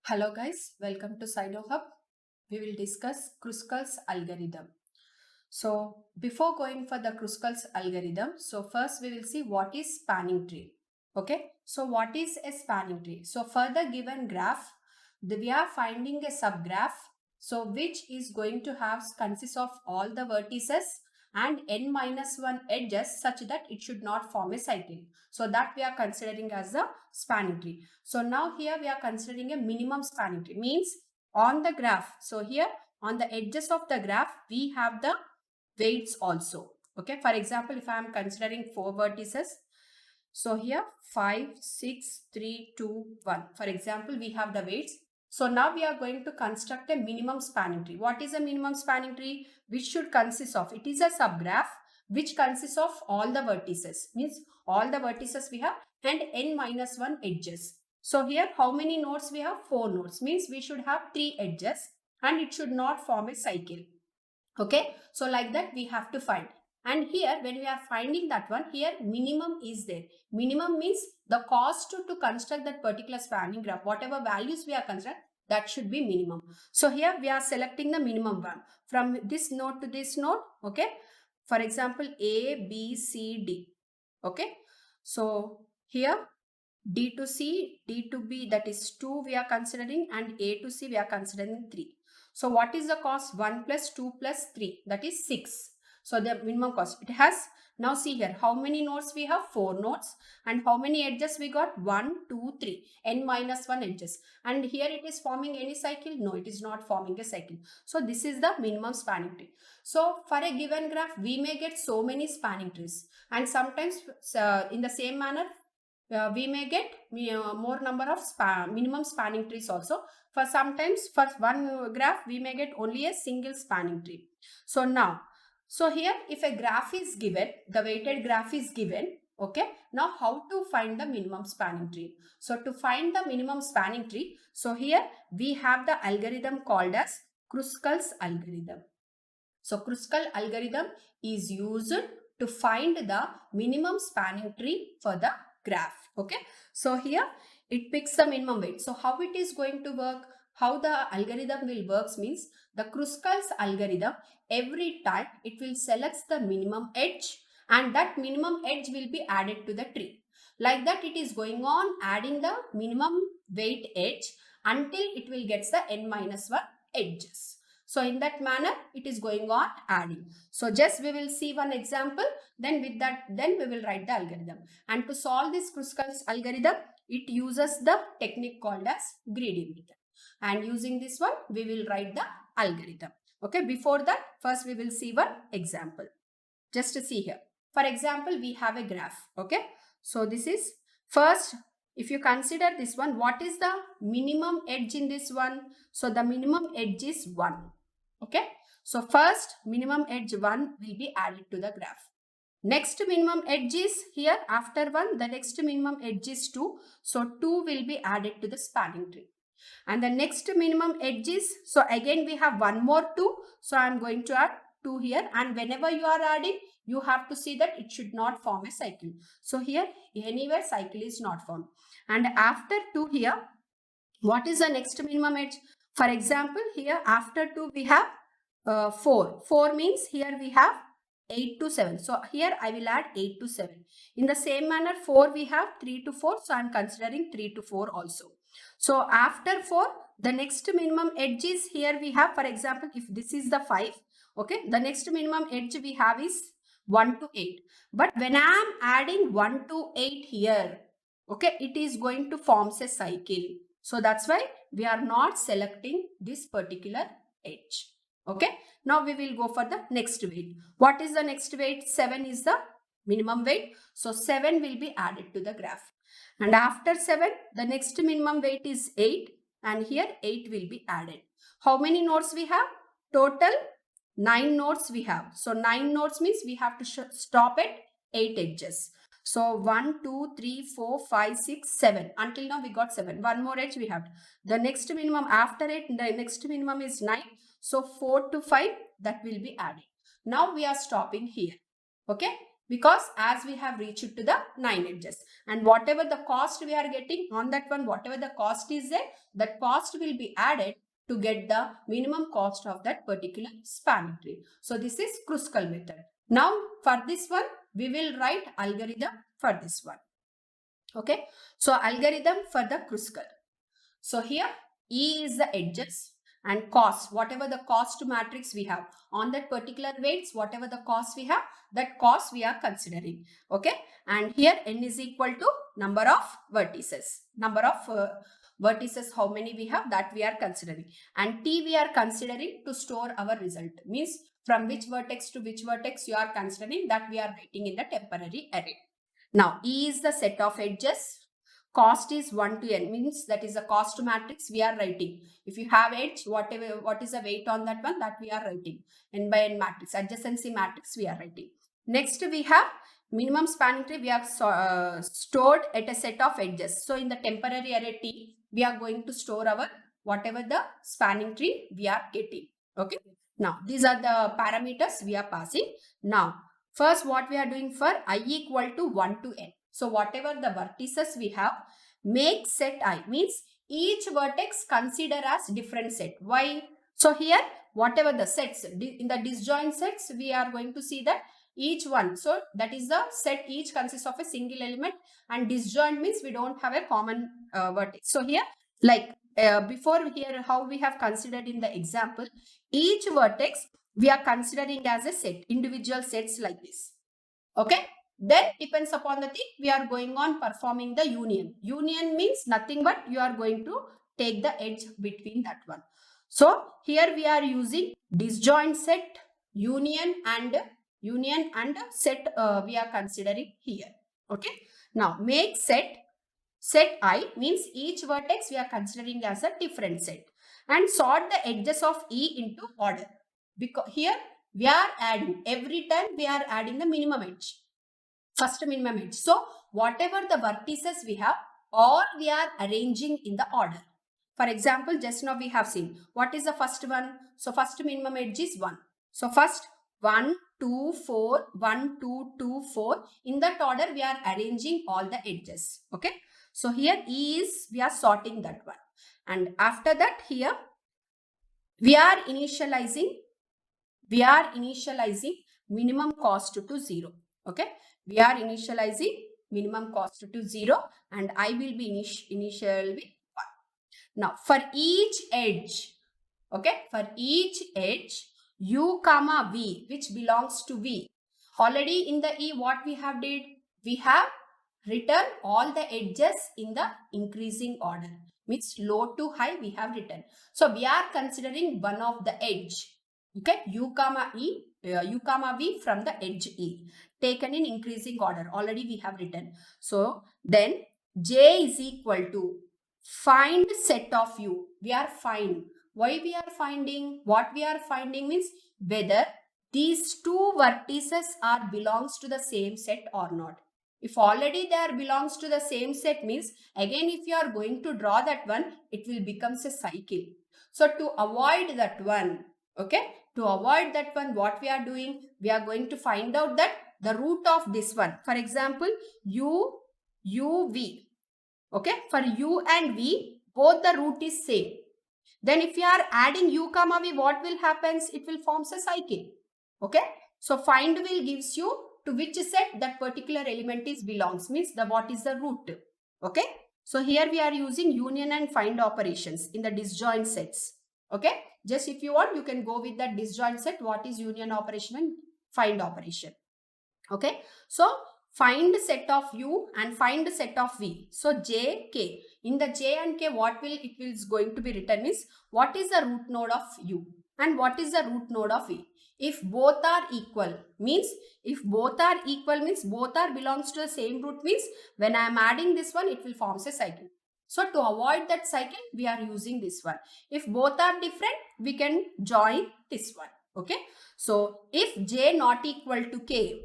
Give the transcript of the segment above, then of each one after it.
Hello guys, welcome to SiloHub. We will discuss Kruskal's algorithm. So before going for the Kruskal's algorithm, so first we will see what is spanning tree. Okay, so what is a spanning tree? So for the given graph, we are finding a subgraph, so which is going to have consists of all the vertices and n minus 1 edges such that it should not form a cycle. So that we are considering as the spanning tree. So now here we are considering a minimum spanning tree, means on the graph. So here on the edges of the graph, we have the weights also. Okay, for example, if I am considering 4 vertices, so here 5, 6, 3, 2, 1. For example, we have the weights. So now we are going to construct a minimum spanning tree. What is a minimum spanning tree? Which should consist of, it is a subgraph which consists of all the vertices, means all the vertices we have and n minus 1 edges. So here how many nodes we have? 4 nodes, means we should have 3 edges and it should not form a cycle. Okay, so like that we have to find. And here when we are finding that one, here minimum is there. Minimum means the cost to construct that particular spanning graph, whatever values we are construct, that should be minimum. So here we are selecting the minimum one from this node to this node. Okay, for example A, B, C, D. Okay, so here D to C, D to B, that is 2 we are considering, and A to C we are considering 3. So what is the cost? 1 plus 2 plus 3, that is 6. So the minimum cost, it has, now see here, how many nodes we have? 4 nodes. And how many edges we got? 1, 2, 3, n minus 1 edges. And here it is forming any cycle? No, it is not forming a cycle. So this is the minimum spanning tree. So for a given graph, we may get so many spanning trees. And sometimes in the same manner, we may get more number of minimum spanning trees also. For sometimes for one graph we may get only a single spanning tree. So now, so here if a graph is given, the weighted graph is given, okay, now how to find the minimum spanning tree? So to find the minimum spanning tree, so here we have the algorithm called as Kruskal's algorithm. So Kruskal algorithm is used to find the minimum spanning tree for the graph. Okay, so here it picks the minimum weight. So how it is going to work, how the algorithm will works means, the Kruskal's algorithm, every time it will select the minimum edge and that minimum edge will be added to the tree. Like that it is going on adding the minimum weight edge until it will get the n minus 1 edges. So in that manner, it is going on adding. So just we will see one example. Then with that, then we will write the algorithm. And to solve this Kruskal's algorithm, it uses the technique called as greedy method. And using this one, we will write the algorithm. Okay, before that, first we will see one example. Just to see here. For example, we have a graph. Okay, so this is first, if you consider this one, what is the minimum edge in this one? So the minimum edge is 1. Okay, so first minimum edge 1 will be added to the graph. Next minimum edge is here, after 1 the next minimum edge is 2. So 2 will be added to the spanning tree. And the next minimum edge is, so again we have one more 2. So I am going to add 2 here, and whenever you are adding, you have to see that it should not form a cycle. So here anywhere cycle is not formed. And after 2 here, what is the next minimum edge? For example, here after 2 we have 4. 4 means here we have 8 to 7. So here I will add 8 to 7. In the same manner, 4 we have 3 to 4. So I am considering 3 to 4 also. So after 4, the next minimum edge is here we have, for example, if this is the 5, okay, the next minimum edge we have is 1 to 8. But when I am adding 1 to 8 here, okay, it is going to form a cycle. So that's why we are not selecting this particular edge. Okay, now we will go for the next weight. What is the next weight? 7 is the minimum weight. So 7 will be added to the graph. And after 7, the next minimum weight is 8. And here 8 will be added. How many nodes we have? Total 9 nodes we have. So 9 nodes means we have to stop at 8 edges. So 1, 2, 3, 4, 5, 6, 7. Until now we got 7. One more edge we have. The next minimum after it, the next minimum is 9. So 4 to 5, that will be added. Now we are stopping here. Okay. because as we have reached to the 9 edges, and whatever the cost we are getting on that one, whatever the cost is there, that cost will be added to get the minimum cost of that particular spanning tree. So this is Kruskal method. Now for this one, we will write algorithm for this one. Okay, so algorithm for the Kruskal. So here E is the edges and cost, whatever the cost matrix we have on that particular weights, whatever the cost we have, that cost we are considering. Okay, and here N is equal to number of vertices, vertices how many we have, that we are considering, and T we are considering to store our result, means from which vertex to which vertex you are considering, that we are writing in the temporary array. Now E is the set of edges, cost is 1 to n, means that is a cost matrix we are writing. If you have edge, what is the weight on that one, that we are writing. N by n matrix, adjacency matrix we are writing. Next we have minimum spanning tree, we have stored at a set of edges. So in the temporary array T, we are going to store our whatever the spanning tree we are getting. Okay, now these are the parameters we are passing. Now first what we are doing for I equal to 1 to n. So whatever the vertices we have, make set I, means each vertex consider as different set. Why? So here whatever the sets, in the disjoint sets we are going to see that each one, so that is the set each consists of a single element, and disjoint means we don't have a common vertex. So here like before here how we have considered in the example, each vertex we are considering as a set, individual sets like this. Okay, then depends upon the thing we are going on performing the union. Union means nothing but you are going to take the edge between that one. So here we are using disjoint set, union and set we are considering here. Okay, now make set I, means each vertex we are considering as a different set, and sort the edges of E into order, because here we are adding, every time we are adding the minimum edge, first minimum edge. So whatever the vertices we have, all we are arranging in the order. For example, just now we have seen what is the first one. So first minimum edge is 1. So first 1, 2, 4, 1, 2, 2, 4. In that order we are arranging all the edges. Okay. So here E is, we are sorting that one. And after that here we are initializing minimum cost to 0. Okay. We are initializing minimum cost to 0, and I will be initial with 1. Now for each edge, okay, for each edge U comma V, which belongs to V. Already in the E what we have did, we have written all the edges in the increasing order, means low to high we have written. So we are considering one of the edge, okay, U comma V from the edge E, taken in increasing order, already we have written. So then J is equal to find set of U. We are finding. Why we are finding? What we are finding means whether these two vertices are belongs to the same set or not. If already they are belongs to the same set, means again if you are going to draw that one, it will becomes a cycle. So to avoid that one, okay, to avoid that one, what we are doing, we are going to find out that the root of this one. For example, U, V. Okay, for U and V, both the root is same. Then if you are adding U comma V, what will happen? It will forms a cycle. Okay, so find will gives you to which set that particular element is belongs, means the what is the root. Okay, so here we are using union and find operations in the disjoint sets. Okay, just if you want, you can go with that disjoint set, what is union operation and find operation. Okay, so find set of U and find set of V. So J, K. In the J and K, what will it is going to be written is what is the root node of U and what is the root node of V. If both are equal, means both are belongs to the same root, means when I am adding this one, it will form a cycle. So to avoid that cycle, we are using this one. If both are different, we can join this one. Okay. So if J not equal to K,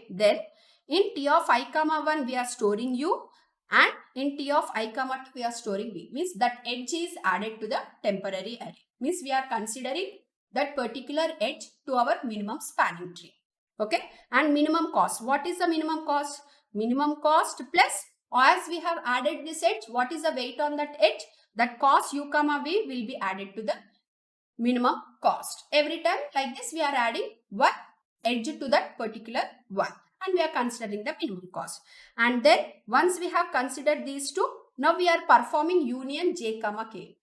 then in T of I comma 1 we are storing U, and in T of I comma 2 we are storing V. Means that edge is added to the temporary array. Means we are considering that particular edge to our minimum spanning tree. Okay, and minimum cost. What is the minimum cost? Minimum cost plus, as we have added this edge, what is the weight on that edge? That cost u comma v will be added to the minimum cost. Every time like this we are adding one edge to that particular one, and we are considering the minimum cost. And then once we have considered these two, now we are performing union j comma k.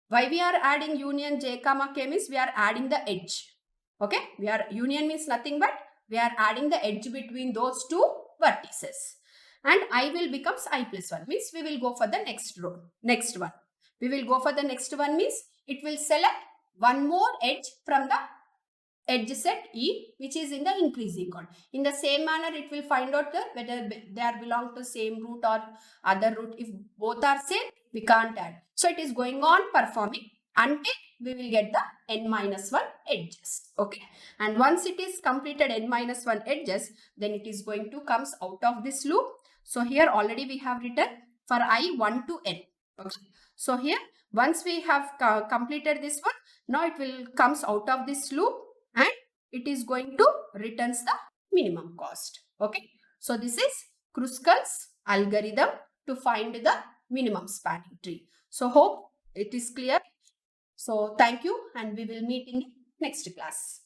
Why we are adding union j comma k means we are adding the edge. Okay, we are union means nothing but we are adding the edge between those two vertices, and I will becomes I plus 1 means we will go for the next row. Next one, we will go for the next one means it will select one more edge from the edge set E, which is in the increasing order. In the same manner, it will find out whether they are belong to same root or other root. If both are same, we can't add. So it is going on performing until we will get the n minus 1 edges. Okay. And once it is completed n minus 1 edges, then it is going to comes out of this loop. So here already we have written for I 1 to n. Okay. So here once we have completed this one, now it will comes out of this loop and it is going to returns the minimum cost. Okay. So this is Kruskal's algorithm to find the minimum spanning tree. So hope it is clear. So thank you, and we will meet in the next class.